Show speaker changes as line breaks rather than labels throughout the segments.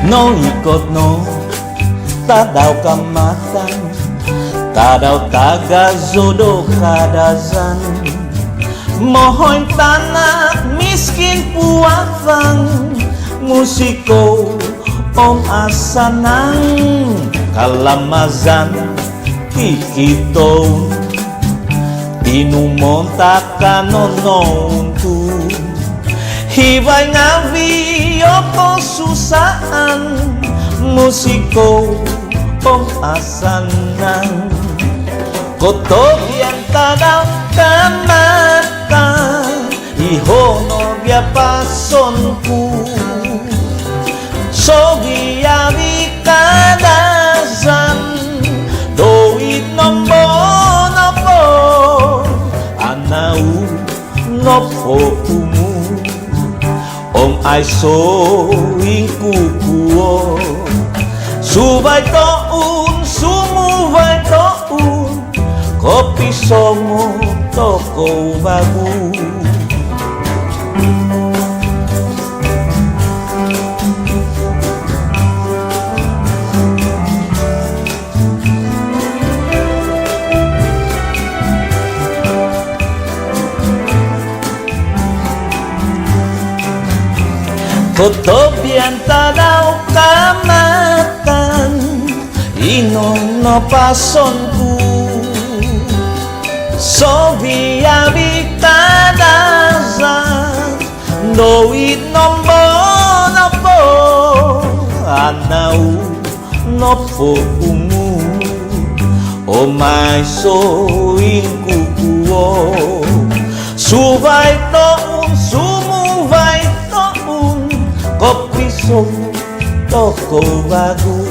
no ikut no tadaw kamatan, tadaw taga zodo kadazan. Mohon tanah miskin puwafang, musiko om asanang kalamazan kikito tinumon takanonontu hibay ngavi yoko susaan, musiko om asanang kotobian tadaw kamata ihono bia pasonku sogi awi kadazan doit nombo nopo anau nopo umu om aiso ingkukuo subay toun sumubay toun kopi songo toko bagu. Kotobian tadaw kamatan, inon no pasonku sobi awi kadazan doit nombo nopo anau nopo ungu omai so ingkukuo subay toun sumubay toun kopi songo toko bagu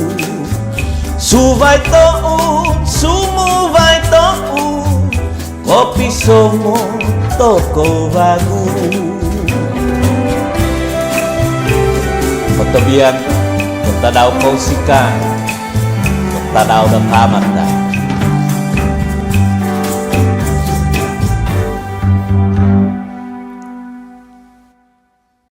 subay toun sumubay toun kopi songo toko bagu. Kotobian tadaw kausika tadaw ng tamat